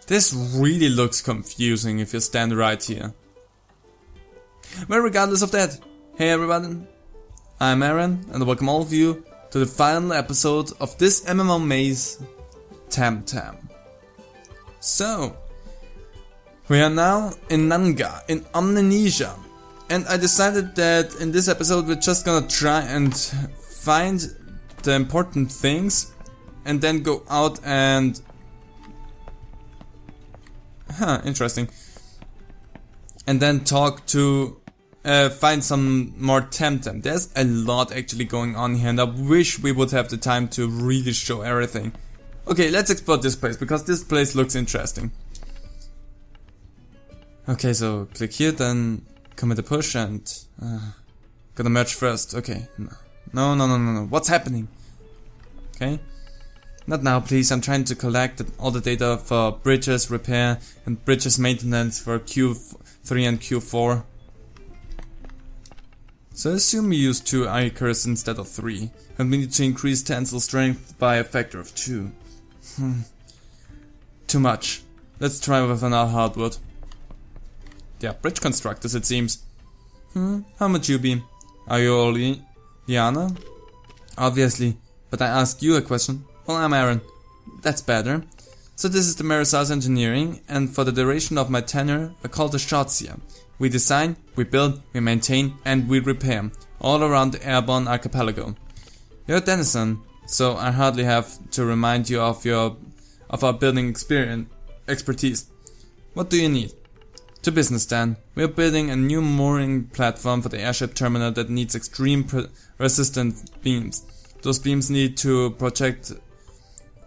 This really looks confusing if you stand right here. Well, regardless of that, hey everybody, I'm Aaron and welcome all of you to the final episode of this MMOMay's TemTem. So, we are now in Nanga, in Indonesia, and I decided that in this episode we're just gonna try and find the important things and then go out and... interesting. And then talk to... find some more TemTem. There's a lot actually going on here and I wish we would have the time to really show everything. Okay, let's explore this place because this place looks interesting. Okay, so click here, then commit a push and... gotta merge first, okay. No, what's happening? Okay. Not now, please. I'm trying to collect all the data for bridges repair and bridges maintenance for Q3 and Q4. So assume we use 2 anchors instead of 3, and we need to increase tensile strength by a factor of 2. Too much. Let's try with another hardwood. Yeah, bridge constructors it seems. How much you be? Are you only Liana? Obviously, but I ask you a question. Well, I'm Aaron. That's better. So this is the Marisas Engineering, and for the duration of my tenure, I call the shots here. We design, we build, we maintain, and we repair, all around the airborne archipelago. You're a denizen, so I hardly have to remind you of our building expertise. What do you need? To business then. We are building a new mooring platform for the airship terminal that needs extreme resistant beams. Those beams need to project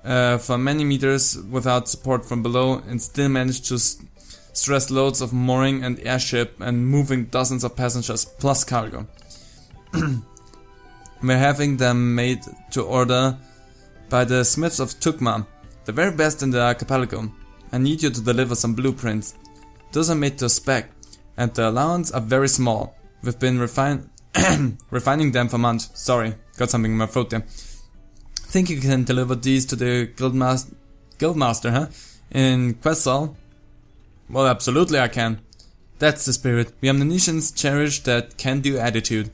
for many meters without support from below and still manage to stress loads of mooring and airship and moving dozens of passengers plus cargo. We're having them made to order by the smiths of Tukma, the very best in the archipelago. I need you to deliver some blueprints. Those are made to spec, and the allowance are very small. We've been refining them for months. Sorry, got something in my throat there. Think you can deliver these to the guildmaster, huh? In Questal? Well, absolutely I can. That's the spirit. We Indonesians cherish that can-do attitude.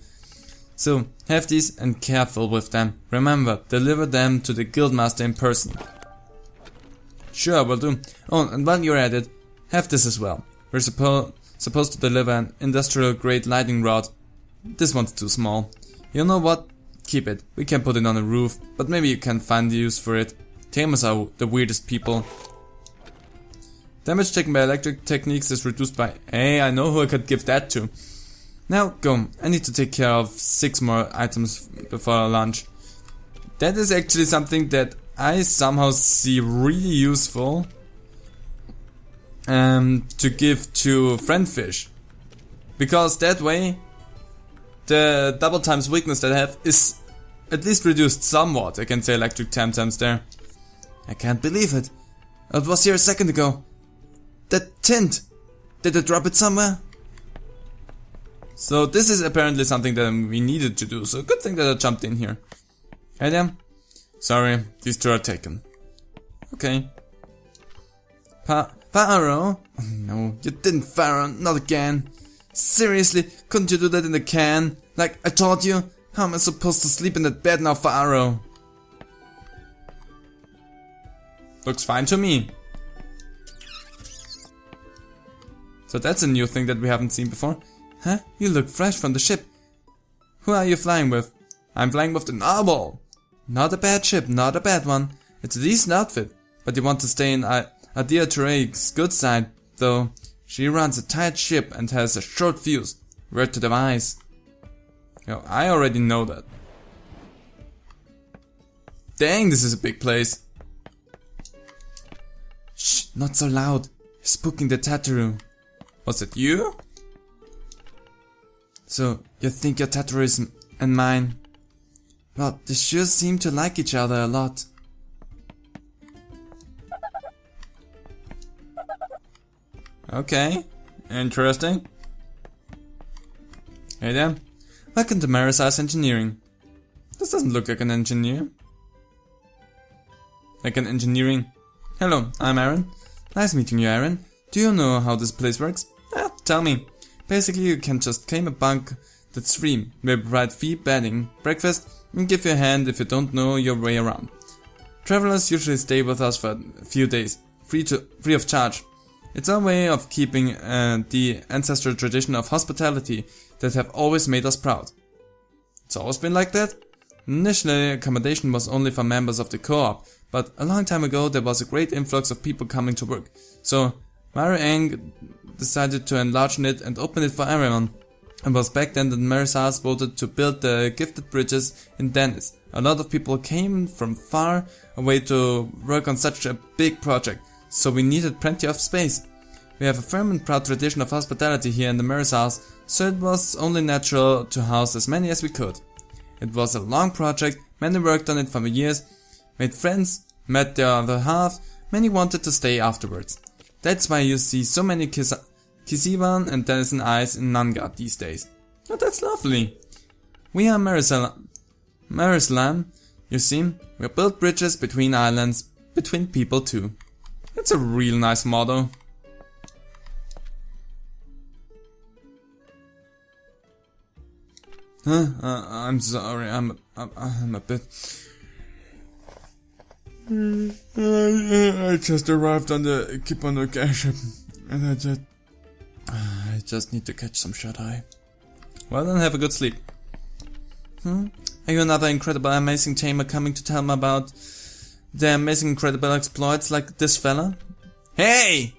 So, have these and careful with them. Remember, deliver them to the guildmaster in person. Sure, will do. Oh, and while you're at it, have this as well. We're supposed to deliver an industrial-grade lighting rod. This one's too small. You know what? Keep it. We can put it on a roof, but maybe you can find use for it. Tamers are the weirdest people. Damage taken by electric techniques is reduced by... Hey, I know who I could give that to. Now, go. I need to take care of 6 more items before lunch. That is actually something that I somehow see really useful to give to friendfish. Because that way, the double times weakness that I have is at least reduced somewhat against the electric TemTems there. I can't believe it. It was here a second ago. That tint! Did I drop it somewhere? So this is apparently something that we needed to do, so good thing that I jumped in here. Hey there. Sorry, these 2 are taken. Okay. Pharaoh? Oh, no, you didn't, Pharaoh, not again. Seriously, couldn't you do that in the can? Like I taught you? How am I supposed to sleep in that bed now, Pharaoh? Looks fine to me. So that's a new thing that we haven't seen before. Huh? You look fresh from the ship. Who are you flying with? I'm flying with the Narwhal. Not a bad ship, not a bad one. It's a decent outfit, but you want to stay in Adia Ture's good side, though. She runs a tight ship and has a short fuse. Word to the wise. Yo, I already know that. Dang, this is a big place. Shh, not so loud. You're spooking the Tataru. Was it you? So, you think your Tataru is and mine? Well, they sure seem to like each other a lot. Okay, interesting. Hey there. Welcome to Marisas Engineering. This doesn't look like an engineer. Like an engineering. Hello, I'm Aaron. Nice meeting you, Aaron. Do you know how this place works? Tell me. Basically, you can just claim a bunk that's free. We provide free bedding, breakfast, and give you a hand if you don't know your way around. Travelers usually stay with us for a few days, free of charge. It's our way of keeping the ancestral tradition of hospitality that have always made us proud. It's always been like that? Initially, accommodation was only for members of the co-op, but a long time ago there was a great influx of people coming to work. So, Mary Ang decided to enlarge it and open it for everyone. It was back then that Marisas voted to build the gifted bridges in Dennis. A lot of people came from far away to work on such a big project, so we needed plenty of space. We have a firm and proud tradition of hospitality here in the Marisas, so it was only natural to house as many as we could. It was a long project, many worked on it for years, made friends, met their other half, many wanted to stay afterwards. That's why you see so many Kisivan and Denison eyes in Nanga these days. Oh, that's lovely. We are Marislam, you see, we build bridges between islands, between people too. That's a real nice motto. I'm sorry, I'm a bit... I just arrived on the Kipono airship, and I just need to catch some shut-eye. Well then, have a good sleep. Are you another incredible, amazing tamer coming to tell me about the amazing, incredible exploits like this fella? Hey!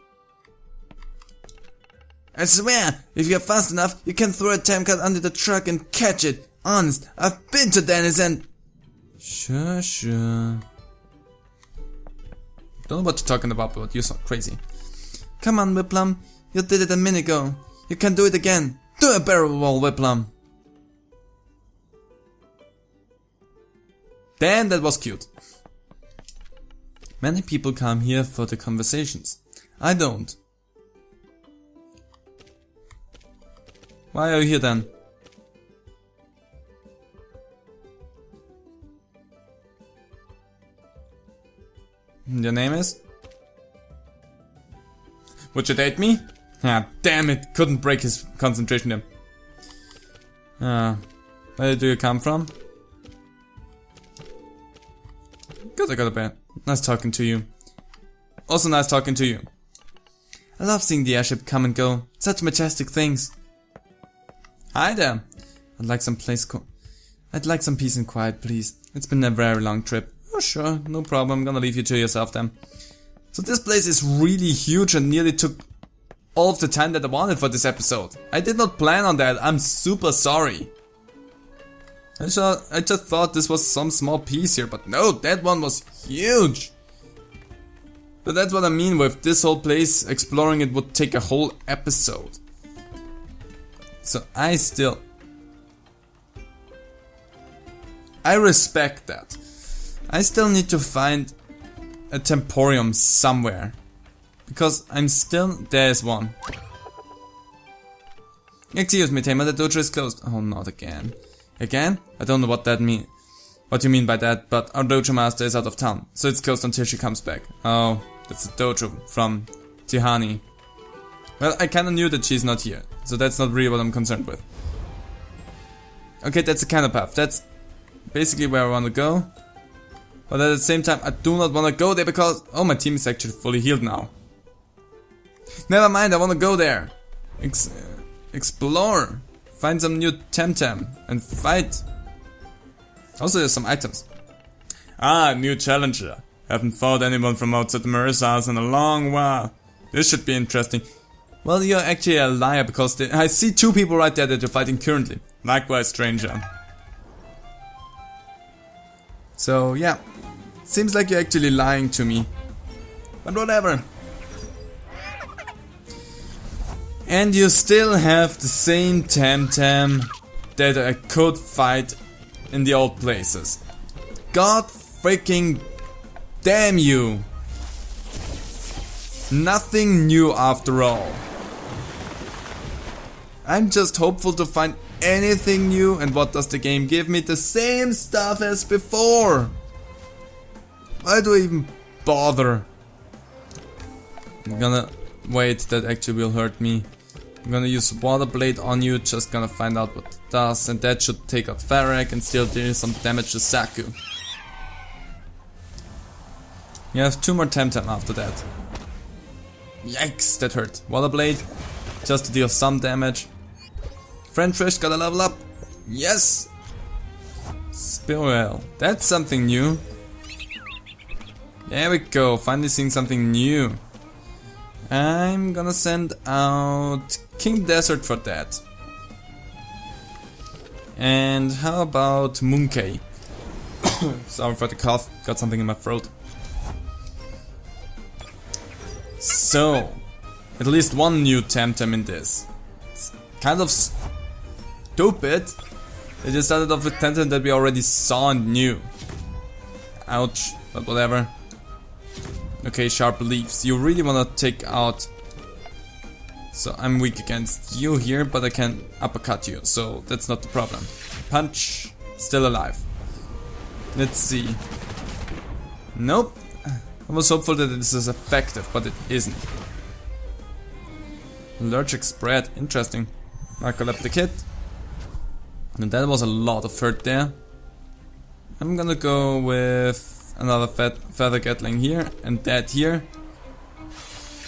I swear, if you're fast enough, you can throw a time card under the truck and catch it. Honest, I've been to Dennis and... Sure. Don't know what you're talking about, but you sound crazy. Come on, Whiplum. You did it a minute ago. You can do it again. Do a barrel roll, Whiplum. Damn, that was cute. Many people come here for the conversations. I don't. Why are you here then? Your name is? Would you date me? Ah, damn it, couldn't break his concentration there. Where do you come from? Good, I got a bear. Nice talking to you. Also nice talking to you. I love seeing the airship come and go. Such majestic things. Hi there. I'd like some peace and quiet, please. It's been a very long trip. Oh sure, no problem, I'm gonna leave you to yourself then. So this place is really huge and nearly took all of the time that I wanted for this episode. I did not plan on that, I'm super sorry. I just thought this was some small piece here, but no, that one was huge. So that's what I mean with this whole place, exploring it would take a whole episode. So I respect that. I still need to find a Temporium somewhere. Because there's one. Excuse me, Tamer, the dojo is closed. Oh, not again. Again? I don't know what you mean by that, but our dojo master is out of town, so it's closed until she comes back. Oh, that's the dojo from Tihani. Well, I kinda knew that she's not here, so that's not really what I'm concerned with. Okay, that's a kind of path. That's basically where I want to go. But at the same time, I do not want to go there because... Oh, my team is actually fully healed now. Never mind, I want to go there. Explore. Find some new TemTem and fight. Also, there's some items. Ah, new challenger. Haven't fought anyone from outside the Marisas in a long while. This should be interesting. Well, you're actually a liar because I see two people right there that you're fighting currently. Likewise, stranger. So, yeah. Seems like you're actually lying to me. But whatever. And you still have the same TemTem that I could fight in the old places. God freaking damn you! Nothing new after all. I'm just hopeful to find anything new, and what does the game give me? The same stuff as before! Why do I even bother? I'm gonna wait, that actually will hurt me. I'm gonna use Water Blade on you, just gonna find out what it does, and that should take out Farrak and still deal some damage to Saku. You have 2 more TemTem after that. Yikes, that hurt. Water Blade, just to deal some damage. Friend Fish gotta level up. Yes! Spirel, that's something new. There we go, finally seeing something new. I'm gonna send out King Desert for that. And how about Moonkay? Sorry for the cough, got something in my throat. So, at least one new TemTem in this. It's kind of stupid. They just started off with TemTem that we already saw and knew. Ouch, but whatever. Okay, Sharp Leaves. You really wanna take out... So I'm weak against you here, but I can uppercut you, so that's not the problem. Punch, still alive. Let's see. Nope. I was hopeful that this is effective, but it isn't. Allergic spread, interesting. Narcoleptic hit. And that was a lot of hurt there. I'm gonna go with another Feather Gatling here and that here.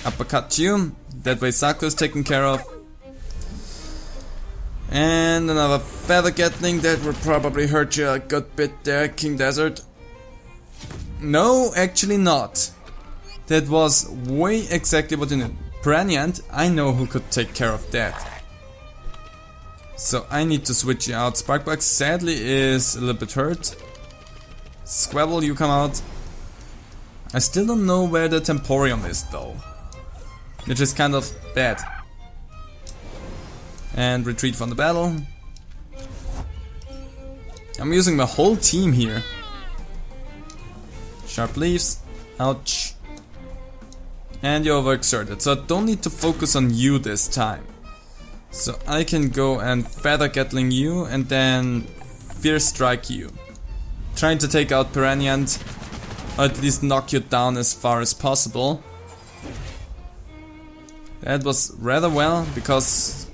Uppercut you. That way Saku is taken care of. And another Feather Gatling that will probably hurt you a good bit there, King Desert. No, actually not. That was way exactly what you need. Piranhant, I know who could take care of that. So I need to switch you out. Sparkbug sadly is a little bit hurt. Squabble, you come out. I still don't know where the Temporium is though. Which is kind of bad. And retreat from the battle. I'm using my whole team here. Sharp Leaves. Ouch. And you're overexerted, so I don't need to focus on you this time. So I can go and Feather Gatling you and then Fierce Strike you. Trying to take out Piranhant, or at least knock you down as far as possible. That was rather well, because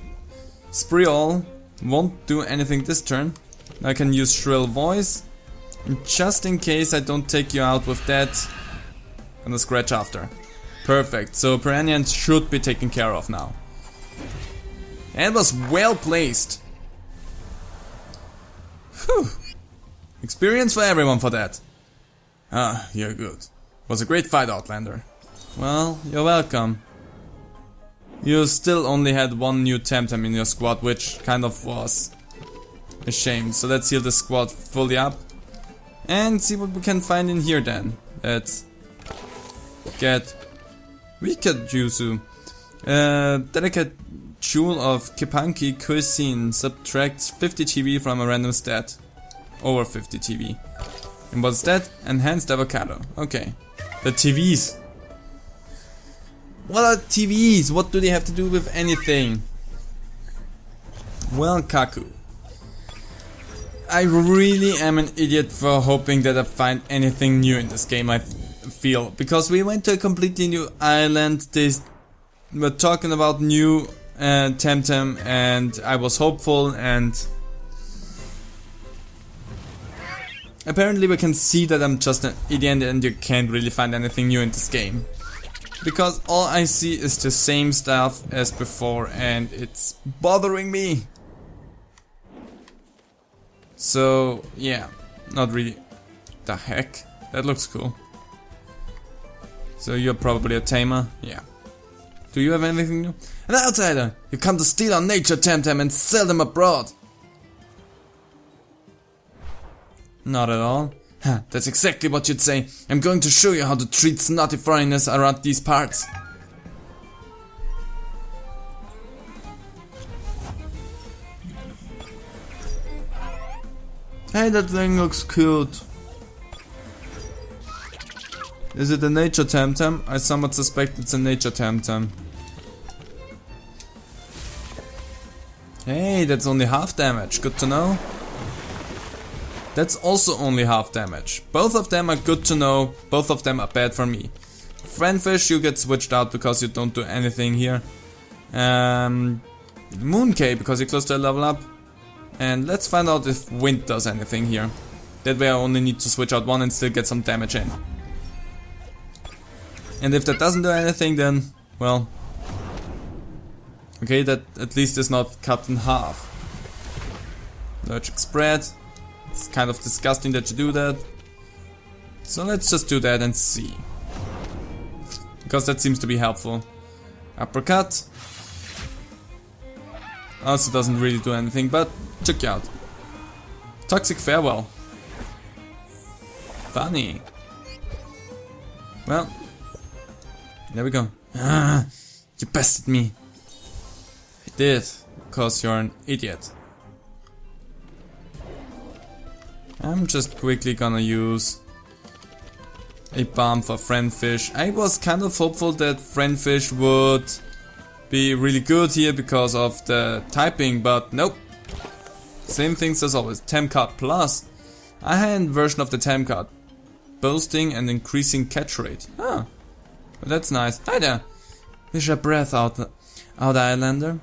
Spreeall won't do anything this turn. I can use Shrill Voice, and just in case I don't take you out with that, I'm gonna scratch after. Perfect, so Piranhant should be taken care of now. And was well placed. Whew. Experience for everyone for that. Ah, you're good. Was a great fight, Outlander. Well, you're welcome. You still only had one new TemTem in your squad, which kind of was a shame. So let's heal the squad fully up. And see what we can find in here then. Let's get Wicked Jutsu. Delicate Jewel of Kipanki Cuisine subtracts 50 TV from a random stat. Over 50 TV. And what's that? Enhanced Avocado. Okay. The TVs. What are TVs? What do they have to do with anything? Well, Kaku. I really am an idiot for hoping that I find anything new in this game, I feel. Because we went to a completely new island, they were talking about new TemTem, and I was hopeful, and apparently we can see that I'm just an idiot and you can't really find anything new in this game. Because all I see is the same stuff as before and it's bothering me. So yeah, not really. The heck? That looks cool. So you're probably a tamer? Yeah. Do you have anything new? An outsider! You come to steal our nature TemTem and sell them abroad! Not at all. Huh, that's exactly what you'd say. I'm going to show you how to treat snotty foreigners around these parts. Hey, that thing looks cute. Is it a nature TemTem? I somewhat suspect it's a nature TemTem. Hey, that's only half damage. Good to know. That's also only half damage. Both of them are good to know. Both of them are bad for me. Friendfish, you get switched out because you don't do anything here. Mooncay, because you're close to a level up. And let's find out if Wind does anything here. That way I only need to switch out one and still get some damage in. And if that doesn't do anything, then, well... Okay, that at least is not cut in half. Allergic spread. It's kind of disgusting that you do that. So let's just do that and see. Because that seems to be helpful. Uppercut. Also doesn't really do anything, but check you out. Toxic Farewell. Funny. Well, there we go. Ah, you bested me. I did, because you're an idiot. I'm just quickly gonna use a bomb for Friendfish. I was kind of hopeful that Friendfish would be really good here because of the typing, but nope. Same things as always. Tem card plus. A high-end version of the Tem card. Boasting and increasing catch rate. Ah, well, that's nice. Hi there. Fish your breath out Islander.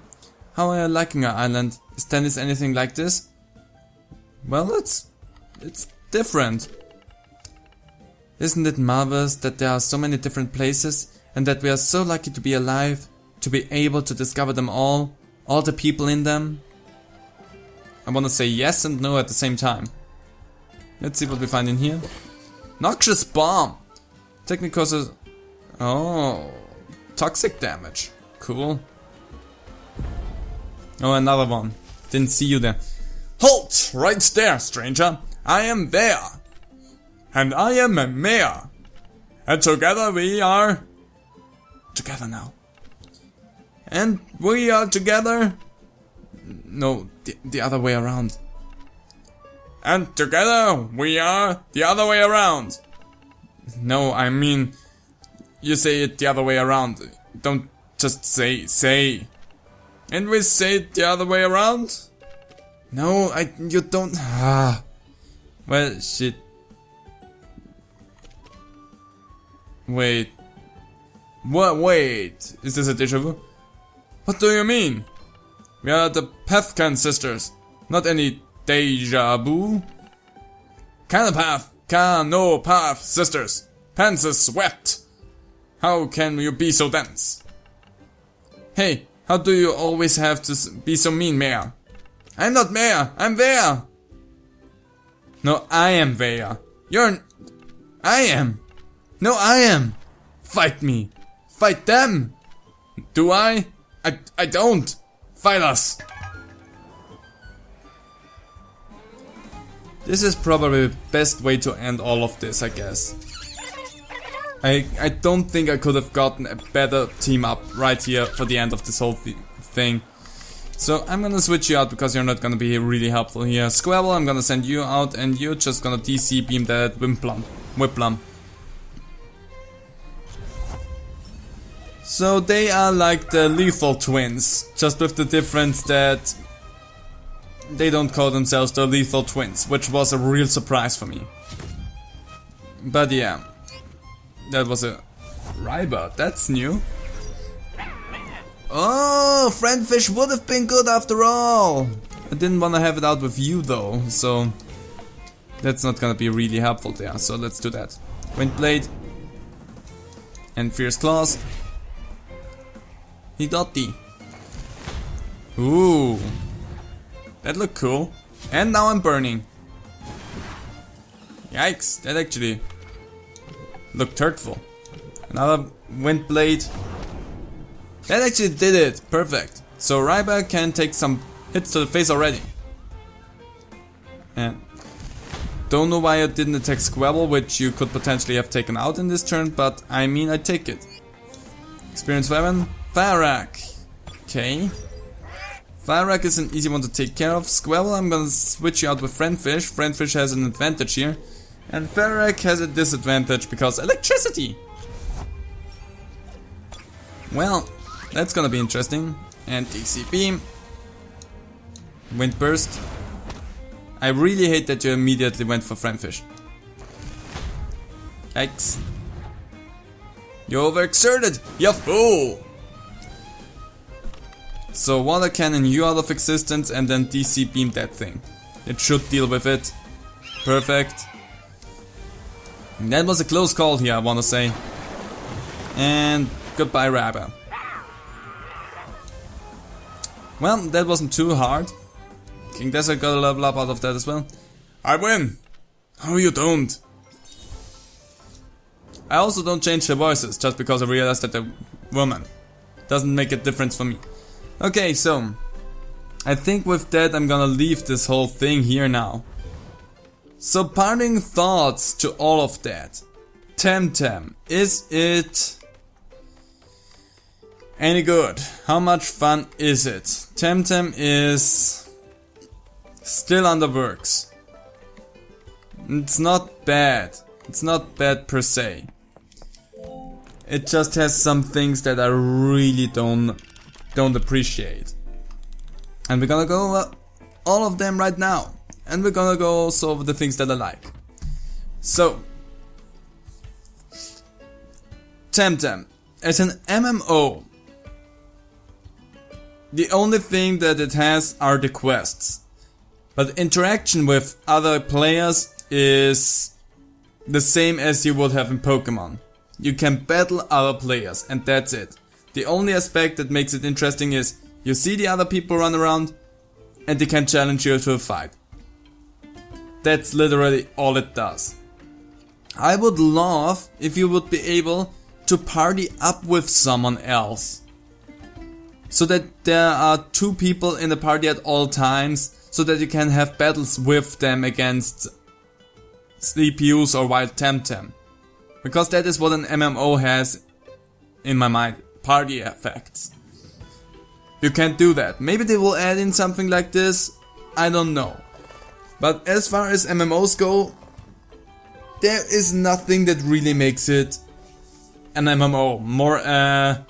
How are you liking our island? Is tennis anything like this? Well, it's different. Isn't it marvelous that there are so many different places and that we are so lucky to be alive, to be able to discover them all the people in them? I want to say yes and no at the same time. Let's see what we find in here. Noxious Bomb! Technically causes... Oh... Toxic damage. Cool. Oh, another one. Didn't see you there. Halt! Right there, stranger! I am there! And I am a mayor! And together we are... Together now. And we are together... No, the other way around. And together we are the other way around. No, I mean, you say it the other way around. Don't just say. And we say it the other way around? No, you don't. Well, shit. Wait. What? Wait. Is this a déjà vu? What do you mean? We are the Pathcan sisters, not any deja vu. No path sisters. Pants is swept. How can you be so dense? Hey, how do you always have to be so mean, Mayor? I'm not Mayor, I'm Vea. No, I am Vea. I am. No, I am. Fight me. Fight them. Do I? I don't. Fight us. This is probably the best way to end all of this, I guess. I don't think I could have gotten a better team up right here for the end of this whole thing. So I'm gonna switch you out because you're not gonna be really helpful here. Squabble, I'm gonna send you out and you're just gonna DC beam that Whiplum. So they are like the lethal twins, just with the difference that they don't call themselves the lethal twins, which was a real surprise for me. But yeah, that was a Rybot, that's new. Oh, Friendfish would have been good after all. I didn't want to have it out with you though, so that's not gonna be really helpful there, so let's do that. Windblade and Fierce Claws. Hidoti. Ooh, that looked cool. And now I'm burning. Yikes, that actually looked hurtful. Another Windblade. That actually did it, perfect. So Ryba can take some hits to the face already. And don't know why I didn't attack Squabble, which you could potentially have taken out in this turn, but I mean I take it. Experience weapon. Firerak. Okay. Firerak is an easy one to take care of. Squabble, I'm gonna switch you out with Friendfish. Friendfish has an advantage here. And Firerak has a disadvantage because electricity. Well, that's gonna be interesting. And DC Beam. Wind Burst. I really hate that you immediately went for Friendfish. Yikes. You overexerted, you fool! So water cannon you out of existence and then DC beam that thing. It should deal with it. Perfect. That was a close call here, I wanna say. And goodbye, Rabber. Well, that wasn't too hard. King Desert got a level up out of that as well. I win! Oh, you don't. I also don't change the voices just because I realized that they're woman. Doesn't make a difference for me. Okay, so I think with that I'm gonna leave this whole thing here now. So parting thoughts to all of that. TemTem, is it any good? How much fun is it? TemTem is still on the works. It's not bad. It's not bad per se. It just has some things that I really don't appreciate. And we're gonna go over all of them right now. And we're gonna go also over the things that I like. So, TemTem, as an MMO, the only thing that it has are the quests. But interaction with other players is the same as you would have in Pokemon. You can battle other players and that's it. The only aspect that makes it interesting is you see the other people run around and they can challenge you to a fight. That's literally all it does. I would love if you would be able to party up with someone else. So that there are two people in the party at all times, so that you can have battles with them against CPUs or wild TemTem. Because that is what an MMO has in my mind, party effects. You can't do that. Maybe they will add in something like this, I don't know. But as far as MMOs go, there is nothing that really makes it an MMO. More a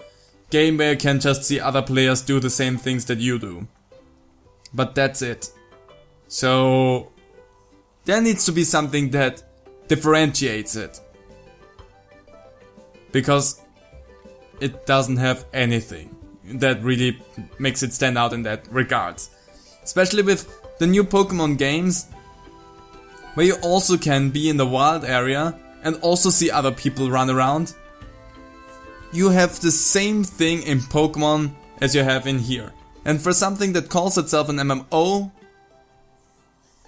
game where you can just see other players do the same things that you do. But that's it. So there needs to be something that differentiates it. Because it doesn't have anything that really makes it stand out in that regards. Especially with the new Pokemon games, where you also can be in the wild area and also see other people run around. You have the same thing in Pokemon as you have in here. And for something that calls itself an MMO,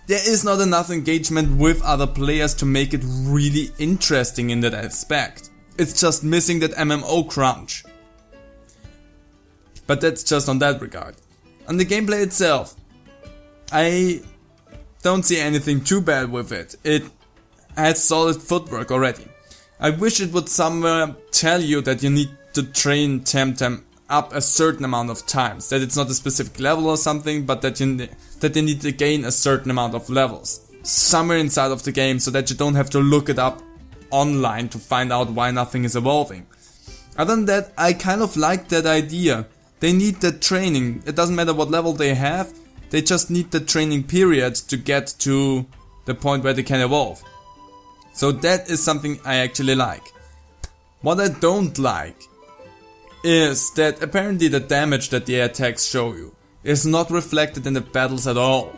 there is not enough engagement with other players to make it really interesting in that aspect. It's just missing that MMO crunch. But that's just on that regard. On the gameplay itself, I don't see anything too bad with it. It has solid footwork already. I wish it would somewhere tell you that you need to train TemTem up a certain amount of times. That it's not a specific level or something, but that they need to gain a certain amount of levels. Somewhere inside of the game, so that you don't have to look it up online to find out why nothing is evolving. Other than that, I kind of like that idea. They need that training. It doesn't matter what level they have, they just need the training period to get to the point where they can evolve. So that is something I actually like. What I don't like is that apparently the damage that the attacks show you is not reflected in the battles at all.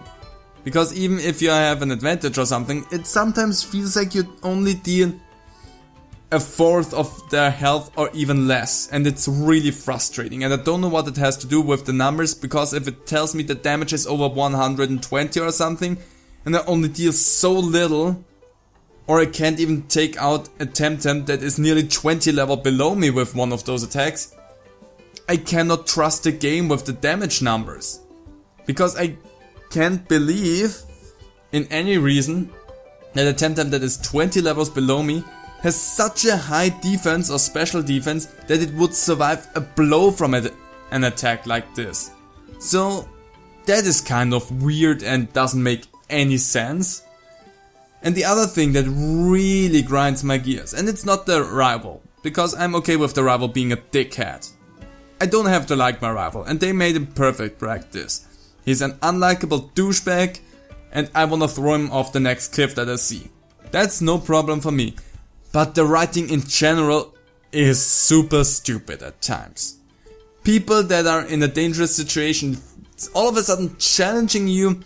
Because even if you have an advantage or something, it sometimes feels like you only deal a fourth of their health or even less, and it's really frustrating. And I don't know what it has to do with the numbers, because if it tells me the damage is over 120 or something and I only deal so little, or I can't even take out a TemTem that is nearly 20 level below me with one of those attacks, I cannot trust the game with the damage numbers. Because I can't believe in any reason that a TemTem that is 20 levels below me has such a high defense or special defense that it would survive a blow from an attack like this. So that is kind of weird and doesn't make any sense. And the other thing that really grinds my gears, and it's not the rival, because I'm okay with the rival being a dickhead. I don't have to like my rival, and they made him perfect like this. He's an unlikable douchebag, and I wanna throw him off the next cliff that I see. That's no problem for me. But the writing in general is super stupid at times. People that are in a dangerous situation all of a sudden challenging you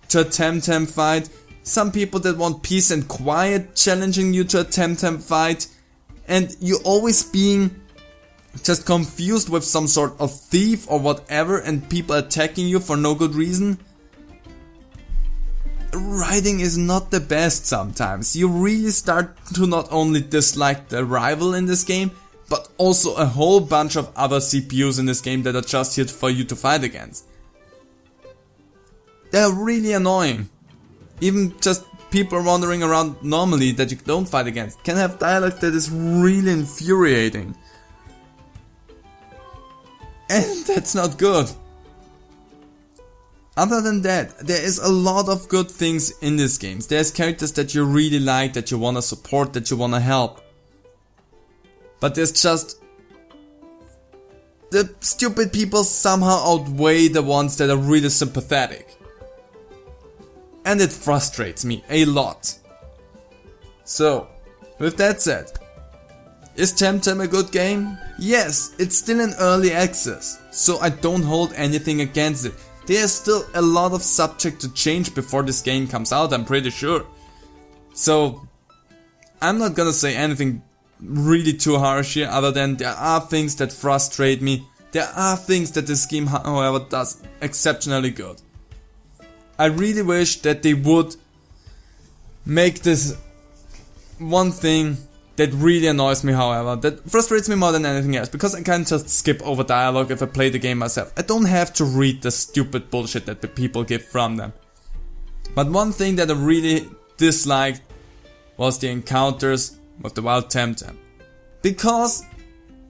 to a TemTem fight. Some people that want peace and quiet challenging you to a TemTem fight. And you always being just confused with some sort of thief or whatever, and people attacking you for no good reason. Writing is not the best sometimes. You really start to not only dislike the rival in this game, but also a whole bunch of other CPUs in this game that are just here for you to fight against. They're really annoying. Even just people wandering around normally that you don't fight against can have dialogue that is really infuriating. And that's not good. Other than that, there is a lot of good things in this game. There's characters that you really like, that you wanna support, that you wanna help. But there's just... the stupid people somehow outweigh the ones that are really sympathetic. And it frustrates me a lot. So, with that said, is TemTem a good game? Yes, it's still in early access, so I don't hold anything against it. There's still a lot of subject to change before this game comes out, I'm pretty sure. So, I'm not gonna say anything really too harsh here, other than there are things that frustrate me. There are things that this game, however, does exceptionally good. I really wish that they would make this one thing that really annoys me, however, that frustrates me more than anything else, because I can just skip over dialogue if I play the game myself. I don't have to read the stupid bullshit that the people give from them. But one thing that I really disliked was the encounters with the wild TemTem. Because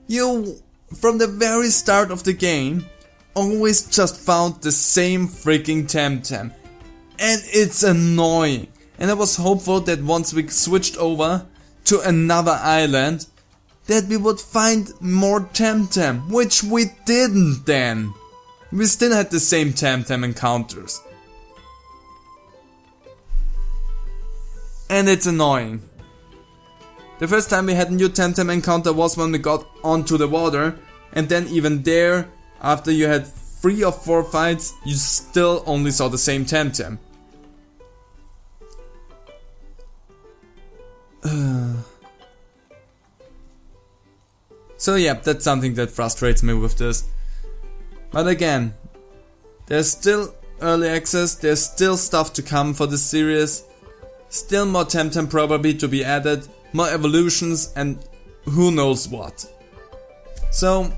you, from the very start of the game, always just found the same freaking TemTem. And it's annoying. And I was hopeful that once we switched over to another island, that we would find more TemTem, which we didn't then. We still had the same TemTem encounters. And it's annoying. The first time we had a new TemTem encounter was when we got onto the water, and then even there, after you had 3 or 4 fights, you still only saw the same TemTem. So yeah, that's something that frustrates me with this. But again, there's still early access, there's still stuff to come for this series. Still more TemTem probably to be added, more evolutions, and who knows what. So,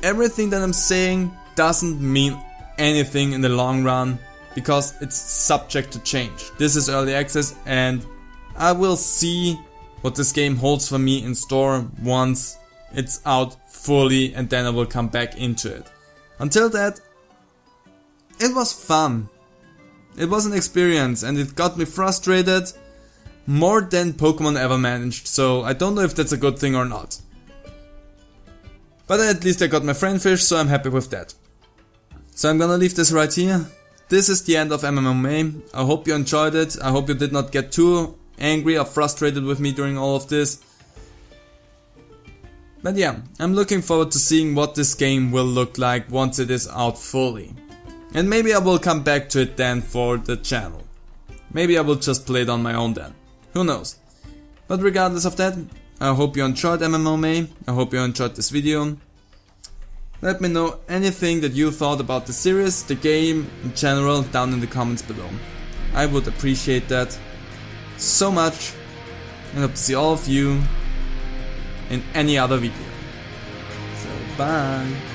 everything that I'm saying doesn't mean anything in the long run, because it's subject to change. This is early access, and I will see what this game holds for me in store once it's out fully, and then I will come back into it. Until that, it was fun. It was an experience, and it got me frustrated more than Pokemon ever managed, so I don't know if that's a good thing or not. But at least I got my friend fish, so I'm happy with that. So I'm gonna leave this right here. This is the end of MMOMay. I hope you enjoyed it. I hope you did not get too angry or frustrated with me during all of this. But yeah, I'm looking forward to seeing what this game will look like once it is out fully. And maybe I will come back to it then for the channel. Maybe I will just play it on my own then. Who knows? But regardless of that, I hope you enjoyed MMOMay. I hope you enjoyed this video. Let me know anything that you thought about the series, the game in general, down in the comments below. I would appreciate that so much, and hope to see all of you in any other video. So bye!